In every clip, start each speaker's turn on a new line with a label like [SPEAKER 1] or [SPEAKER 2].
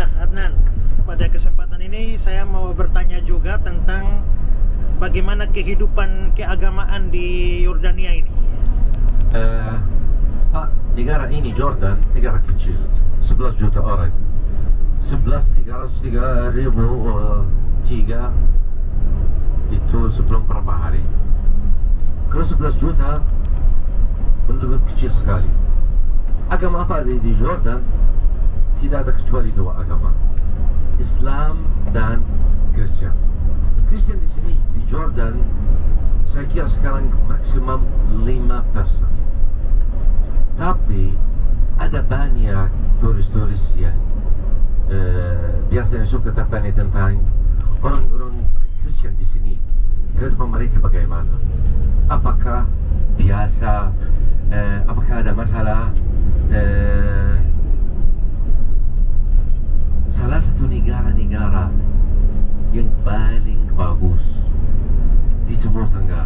[SPEAKER 1] Ya, Adnan, pada kesempatan ini saya mau bertanya juga tentang bagaimana kehidupan keagamaan di Yordania ini.
[SPEAKER 2] Pak, negara ini Jordan, negara kecil, 11 juta orang. 11.303.003 itu sebelum berapa hari. Kalau 11 juta penduduk kecil sekali. Agama apa di Jordan? Tidak ada kecuali dua agama, Islam dan Kristen. Kristen di sini di Jordan saya kira sekarang maksimum 5%. Tapi ada banyak turis-turis yang biasanya suka bertanya tentang orang-orang Kristen di sini. Kehidupan mereka bagaimana? Apakah biasa? Apakah ada masalah? Salah satu negara-negara yang paling bagus di Timur Tengah,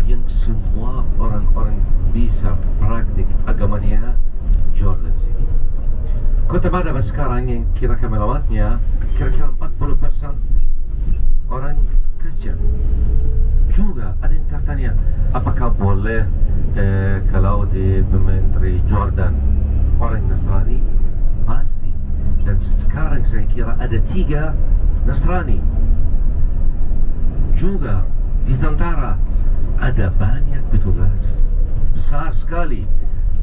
[SPEAKER 2] yang semua orang-orang bisa praktik agamanya, Jordan sini. Kota Madaba sekarang yang kita melawatnya kira-kira 40% orang Kristen. Juga ada yang tertanya, apakah boleh kalau di Menteri Jordan orang Nasrani? Pasti. Dan sekarang saya kira ada 3 Nasrani. Juga di tentara ada banyak petugas besar sekali,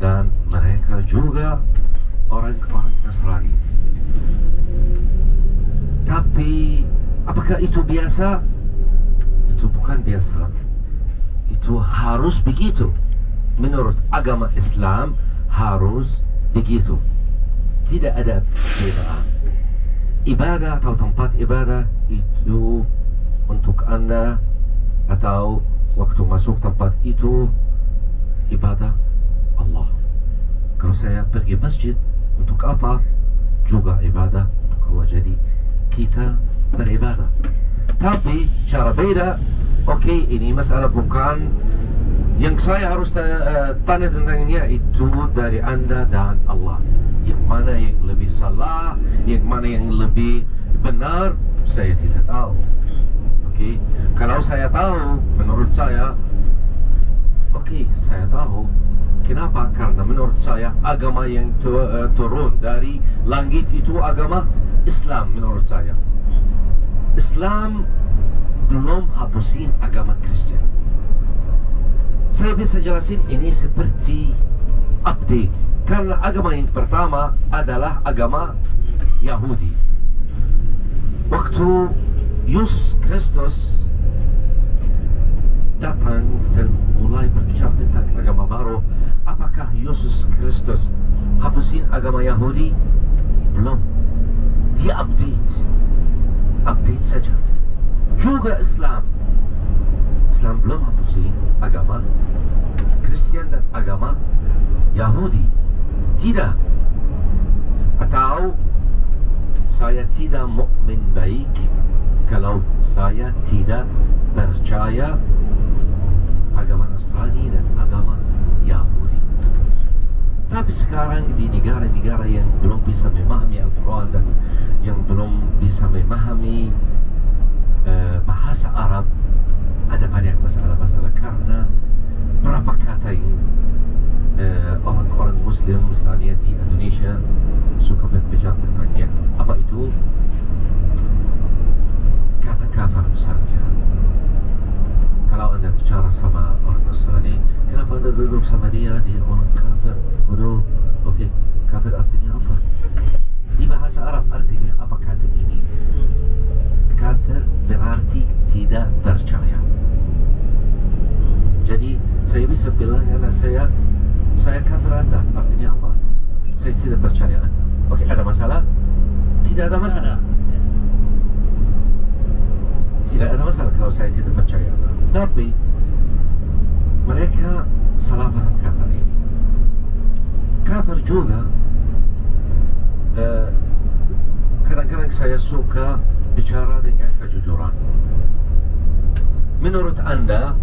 [SPEAKER 2] dan mereka juga orang-orang Nasrani. Tapi apakah itu biasa? Itu bukan biasa. Itu harus begitu. Menurut agama Islam harus begitu. Tidak ada perbedaan. Ibadah atau tempat ibadah itu untuk Anda, atau waktu masuk tempat itu ibadah Allah. Kalau saya pergi masjid untuk apa? Juga ibadah untuk Allah. Jadi kita beribadah. Tapi cara beda. Oke, ini masalah bukan yang saya harus tanya tentangnya, itu dari Anda dan Allah. Yang mana yang lebih salah, yang mana yang lebih benar, saya tidak tahu. Oke, kalau saya tahu, menurut saya, oke, saya tahu. Kenapa? Karena menurut saya agama yang turun dari langit itu agama Islam. Menurut saya Islam belum hapusin agama Kristen. Saya bisa jelasin ini seperti update. Karena agama yang pertama adalah agama Yahudi. Waktu Yesus Kristus datang dan mulai berbicara tentang agama baru, apakah Yesus Kristus hapusin agama Yahudi? Belum. Dia update saja. Juga Islam belum hapusin agama Kristen dan agama Yahudi. Tidak. Atau saya tidak mukmin baik kalau saya tidak percaya agama Nasrani dan agama Yahudi. Tapi sekarang di negara-negara yang belum bisa memahami Al-Quran dan yang belum bisa memahami bahasa Arab, ada banyak masalah-masalah karena berapa kata yang orang-orang Muslim misalnya di Indonesia suka berbicara tentangnya. Apa itu? Kata kafir misalnya. Kalau Anda bicara sama orang Nasrani, kenapa Anda duduk sama dia orang kafir? Waduh, oke, kafir artinya apa? Di bahasa Arab artinya apa kata ini? Kafir berarti tidak percaya. Jadi saya bisa bilang anak saya kafir Anda, artinya apa? Saya tidak percaya Anda. Oke, ada masalah? Tidak ada masalah. Tidak ada masalah kalau saya tidak percaya Anda. Tapi mereka salah paham kata ini. Kafir juga kadang-kadang saya suka bicara dengan kejujuran. Menurut Anda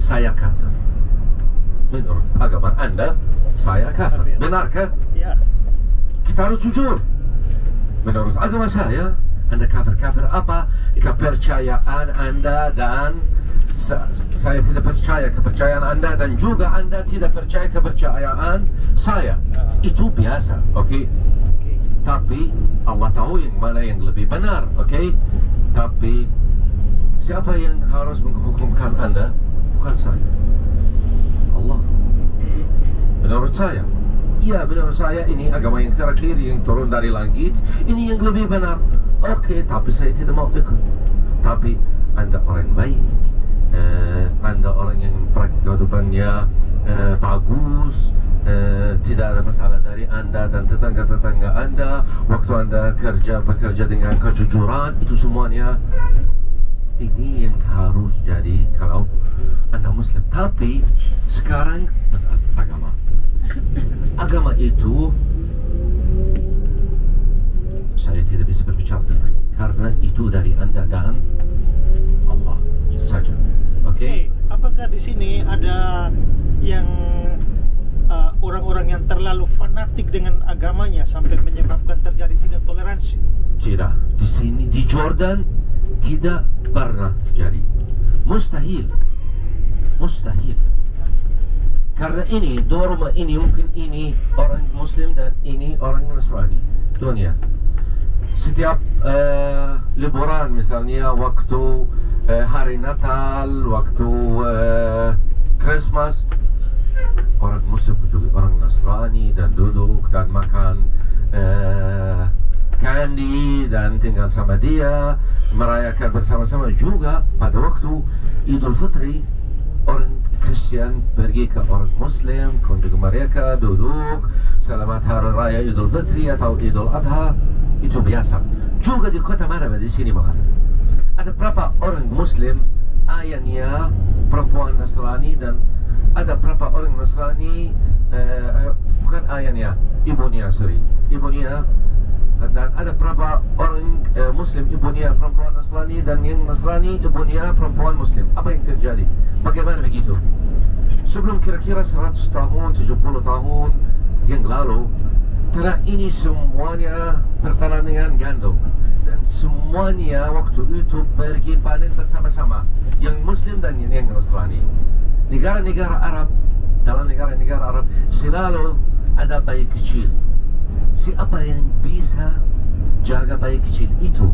[SPEAKER 2] saya kafir. Menurut agama Anda saya kafir. Benarkah?
[SPEAKER 1] Ya.
[SPEAKER 2] Kita harus jujur. menurut agama saya Anda kafir. Apa? Kepercayaan Anda dan saya tidak percaya kepercayaan Anda, dan juga Anda tidak percaya kepercayaan saya. Itu biasa, oke? Tapi Allah tahu yang mana yang lebih benar, oke? Tapi siapa yang harus menghukumkan Anda? Bukan saya, Allah. Menurut saya, iya, menurut saya ini agama yang terakhir yang turun dari langit, ini yang lebih benar. Oke, tapi saya tidak mau ikut. Tapi Anda orang baik, Anda orang yang praktik kehidupannya bagus, tidak ada masalah dari Anda dan tetangga-tetangga Anda, waktu Anda bekerja dengan kejujuran, itu semuanya ini yang harus jadi kalau Anda Muslim. Tapi sekarang masalah agama itu saya tidak bisa berbicara tentang, karena itu dari Anda dan Allah saja. Oke?
[SPEAKER 1] Apakah di sini ada yang orang-orang yang terlalu fanatik dengan agamanya sampai menyebabkan terjadi tidak toleransi?
[SPEAKER 2] Tidak. Di sini di Jordan tidak pernah jadi. Mustahil. Karena ini Dorma ini mungkin ini orang Muslim dan ini orang Nasrani. Tuan ya. Setiap liburan misalnya waktu hari Natal, waktu Christmas, orang Muslim juga orang Nasrani dan duduk dan makan candy dan tinggal sama dia, merayakan bersama-sama. Juga pada waktu Idul Fitri, orang Kristen pergi ke orang Muslim, kunjungi mereka, duduk, selamat hari raya Idul Fitri atau Idul Adha. Itu biasa. Juga di kota mana di sini bang? Ada berapa orang Muslim ayahnya perempuan Nasrani, dan ada berapa orang Nasrani bukan ayahnya, ibunya, dan ada berapa orang Muslim ibunya perempuan Nasrani, dan yang Nasrani ibunya perempuan Muslim. Apa yang terjadi? Bagaimana begitu? Sebelum kira-kira 100 tahun, 70 tahun yang lalu, karena ini semuanya pertanian gandum, dan semuanya waktu itu pergi panen bersama-sama, yang Muslim dan yang Nasrani. Negara-negara Arab, dalam negara-negara Arab selalu ada bayi kecil. Siapa yang bisa jaga bayi kecil itu?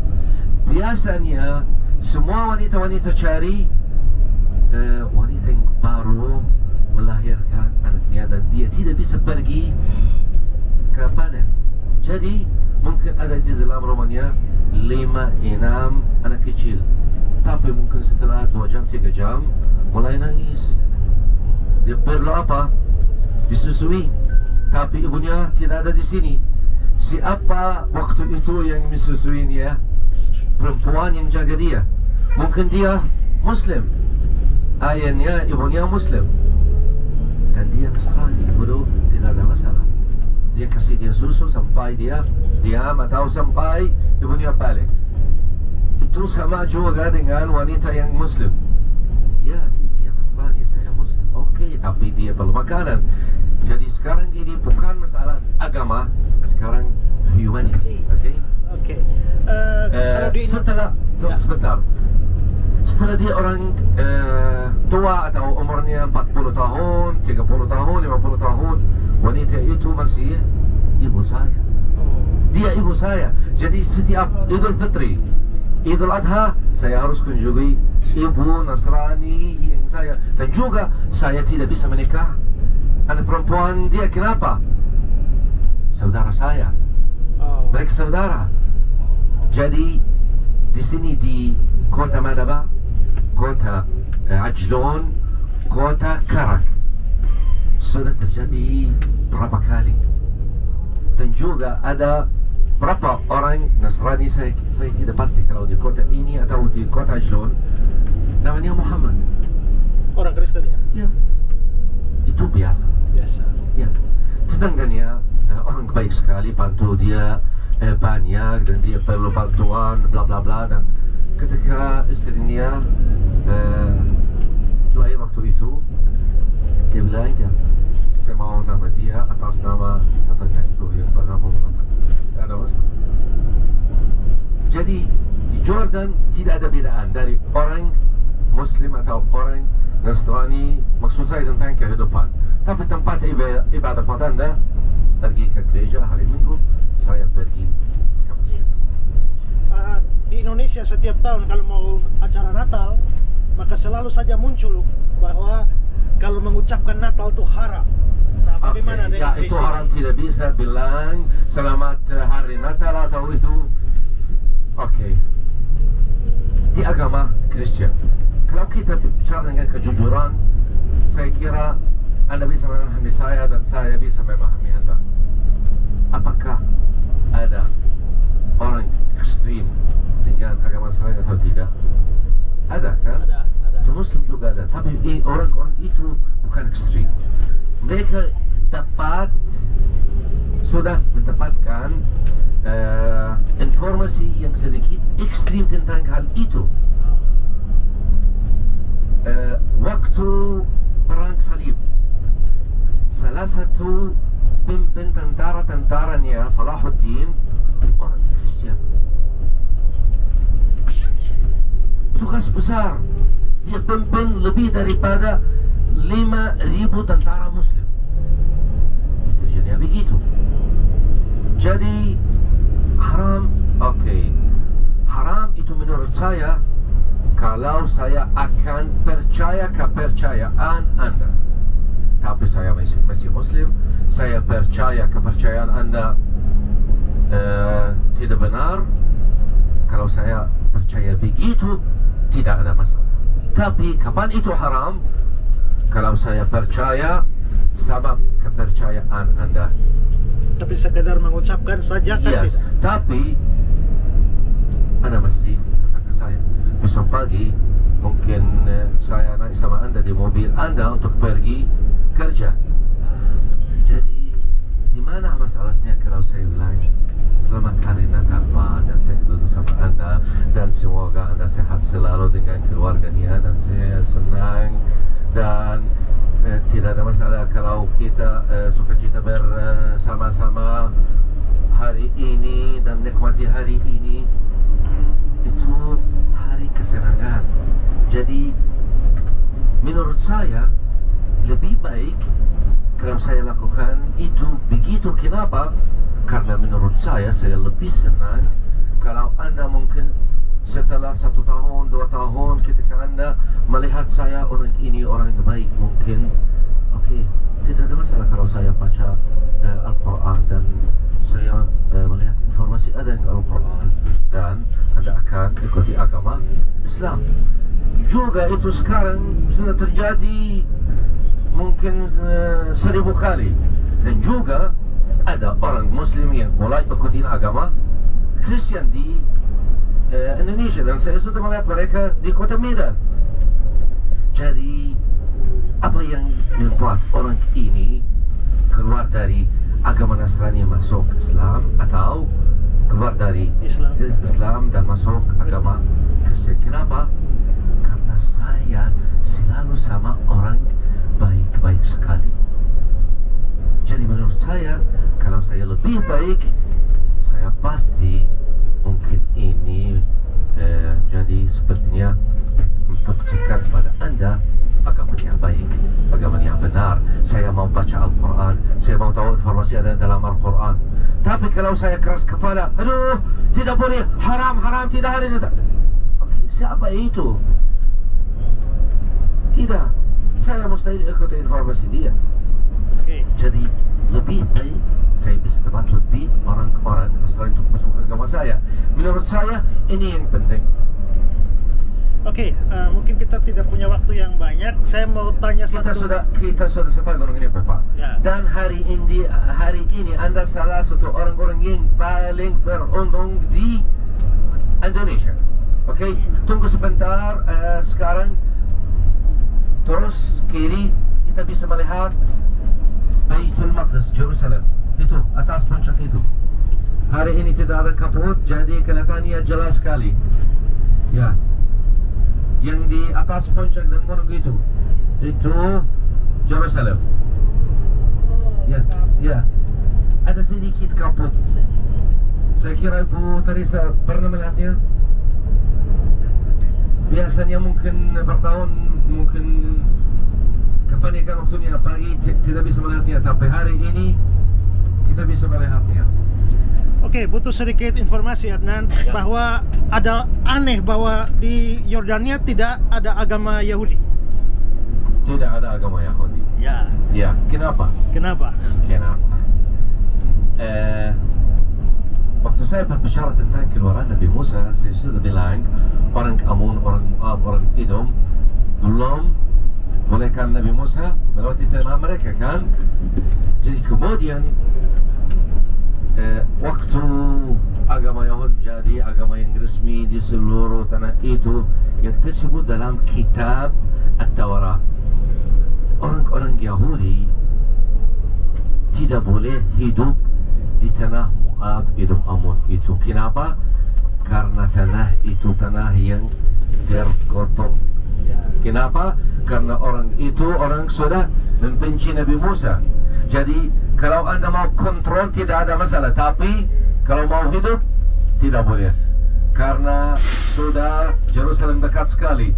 [SPEAKER 2] Biasanya semua wanita-wanita cari wanita yang baru melahirkan anaknya, dan dia tidak bisa pergi ke panen. Jadi mungkin ada di dalam rumahnya 5-6 anak kecil, tapi mungkin setelah 2 jam 3 jam mulai nangis. Dia perlu apa? Disusui, tapi ibunya tidak ada di sini. Siapa waktu itu yang menyusuinya? Perempuan yang jaga dia. Mungkin dia Muslim, ayahnya ibunya Muslim, dan dia Nasrani. Bodoh, tidak ada masalah. Dia kasih dia susu sampai dia diam atau sampai ibunya balik. Itu sama juga dengan wanita yang Muslim. Ya, dia Nasrani, saya Muslim. Oke, tapi dia perlu makanan. Jadi sekarang ini bukan masalah agama, sekarang humanity. Oke. Setelah sebentar, setelah dia orang tua atau umurnya 40 tahun, 30 tahun, 50 tahun, wanita itu masih ibu saya. Dia ibu saya. Jadi setiap Idul Fitri, Idul Adha, saya harus kunjungi ibu Nasrani yang saya. Dan juga saya tidak bisa menikah anak perempuan dia. Kenapa? Saudara saya. Mereka saudara. Jadi di sini di kota Madaba, kota Ajlon, kota Karak, sudah terjadi berapa kali. Dan juga ada berapa orang Nasrani, saya tidak pasti kalau di kota ini atau di kota Ajlon, namanya Muhammad.
[SPEAKER 1] Orang Kristen ya?
[SPEAKER 2] Ya. Itu biasa. Ya. Tetangganya orang baik sekali, bantu dia banyak, dan dia perlu bantuan, bla bla bla. Dan ketika istrinya lahir waktu itu, dia bilang, ya, saya mau nama dia atas nama tetangga itu yang bernama Muhammad. Tidak ada masalah. Jadi di Jordan tidak ada bedaan dari orang Muslim atau orang Nasrani, maksud saya tentang kehidupan. Tapi tempat ibadah buat Anda, pergi ke gereja hari Minggu, saya pergi ke masjid.
[SPEAKER 1] Di Indonesia setiap tahun kalau mau acara Natal, maka selalu saja muncul bahwa kalau mengucapkan Natal itu haram. Nah, bagaimana dengan
[SPEAKER 2] itu haram, tidak bisa bilang selamat hari Natal atau itu. Di agama Kristen, kalau kita bicara dengan kejujuran, saya kira Anda bisa memahami saya dan saya bisa memahami Anda. Apakah ada orang ekstrim dengan agama Nasrani atau tidak? Ada kan?
[SPEAKER 1] Ada.
[SPEAKER 2] Muslim juga ada, tapi orang-orang itu bukan ekstrim. Mereka sudah mendapatkan informasi yang sedikit ekstrim tentang hal itu. Waktu perang salib, salah satu pimpin tentara-tentaranya Salahuddin orang Kristen. Tugas besar, dia pimpin lebih daripada 5.000 tentara Muslim. Kerjanya begitu. Jadi haram, haram itu menurut saya kalau saya akan percaya kepercayaan Anda. Tapi saya masih Muslim, saya percaya kepercayaan Anda tidak benar. Kalau saya percaya begitu, tidak ada masalah. Tapi kapan itu haram? Kalau saya percaya sebab kepercayaan Anda.
[SPEAKER 1] Tapi sekedar mengucapkan saja kan
[SPEAKER 2] Yes,
[SPEAKER 1] tidak?
[SPEAKER 2] tapi Anda mesti datang ke saya. Besok pagi mungkin saya naik sama Anda di mobil Anda untuk pergi kerja. Jadi di mana masalahnya kalau saya bilang selamat hari Natal Pak, dan saya duduk sama Anda dan semoga Anda sehat selalu dengan keluarganya dan saya senang dan tidak ada masalah kalau kita sukacita bersama-sama hari ini dan nikmati hari ini. Itu hari kesenangan. Jadi menurut saya lebih baik kalau saya lakukan itu begitu. Kenapa? Karena menurut saya lebih senang kalau Anda mungkin setelah 1 tahun, 2 tahun ketika Anda melihat saya orang ini orang yang baik, mungkin tidak ada masalah kalau saya baca Al-Quran dan saya melihat informasi ada yang Al-Quran dan Anda akan ikuti agama Islam. Juga itu sekarang sudah terjadi mungkin 1000 kali. Dan juga ada orang Muslim yang mulai ikutin agama Kristen di Indonesia dan saya sudah melihat mereka di kota Medan. Jadi apa yang membuat orang ini keluar dari agama Nasrani masuk Islam atau keluar dari Islam dan masuk agama Kristen? Kenapa? Karena saya selalu sama orang baik-baik sekali. Jadi menurut saya kalau saya lebih baik, saya pasti mungkin ini jadi sepertinya membuktikan pada Anda agama yang baik, agama yang benar. Saya mau baca Al-Quran, saya mau tahu informasi ada dalam Al-Quran. Tapi kalau saya keras kepala, aduh, tidak boleh, haram, tidak hari ini. Siapa itu? Tidak, saya mustahil ikut informasi dia. Jadi lebih baik saya bisa dapat lebih orang-orang Nasrani untuk masuk ke agama saya. Menurut saya ini yang penting.
[SPEAKER 1] Mungkin kita tidak punya waktu yang banyak. Saya mau tanya
[SPEAKER 2] kita sudah sampai gunung ini Bapak.
[SPEAKER 1] Ya.
[SPEAKER 2] Dan hari ini Anda salah satu orang-orang yang paling beruntung di Indonesia. Tunggu sebentar. Sekarang terus kiri kita bisa melihat Baitul Maqdis, Jerusalem. Itu atas puncak itu. Hari ini tidak ada kabut, jadi kelihatannya jelas sekali. Ya. Yang di atas puncak dan gunung itu Jerusalem. Ya. Ada sedikit kabut Saya kira Ibu Teresa pernah melihatnya. Biasanya mungkin bertahun, mungkin kepanikan waktunya pagi tidak bisa melihatnya, tapi hari ini kita bisa melihatnya.
[SPEAKER 1] Oke, butuh sedikit informasi Adnan,
[SPEAKER 2] Ya.
[SPEAKER 1] bahwa ada aneh bahwa di Yordania tidak ada agama Yahudi.
[SPEAKER 2] Tidak ada agama Yahudi.
[SPEAKER 1] Ya,
[SPEAKER 2] Ya, kenapa?
[SPEAKER 1] kenapa?
[SPEAKER 2] Kenapa? Waktu saya berbicara tentang keluaran Nabi Musa, saya sudah bilang orang Amun, orang Moab, orang Edom belum bolehkan Nabi Musa melewati tanah mereka kan. Jadi kemudian waktu agama Yahudi jadi agama yang resmi di seluruh tanah itu yang tersebut dalam kitab At-Taurat, orang-orang Yahudi tidak boleh hidup di tanah Moab, Edom, Amun itu. Kenapa? Karena tanah itu tanah yang terkotor. Kenapa? Karena orang itu orang sudah membenci Nabi Musa. Jadi kalau anda mau kontrol tidak ada masalah, tapi kalau mau hidup tidak boleh. Karena sudah Jerusalem dekat sekali.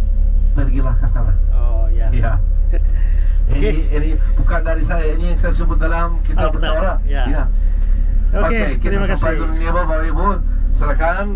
[SPEAKER 2] Pergilah ke sana.
[SPEAKER 1] Oh ya.
[SPEAKER 2] Ya. Ini bukan dari saya, ini yang tersebut dalam kitab Taurat.
[SPEAKER 1] Ya.
[SPEAKER 2] Ya.
[SPEAKER 1] Oke,
[SPEAKER 2] Oke, kita
[SPEAKER 1] terima
[SPEAKER 2] sampai
[SPEAKER 1] kasih.
[SPEAKER 2] dulu ini Bapak Ibu. Silakan.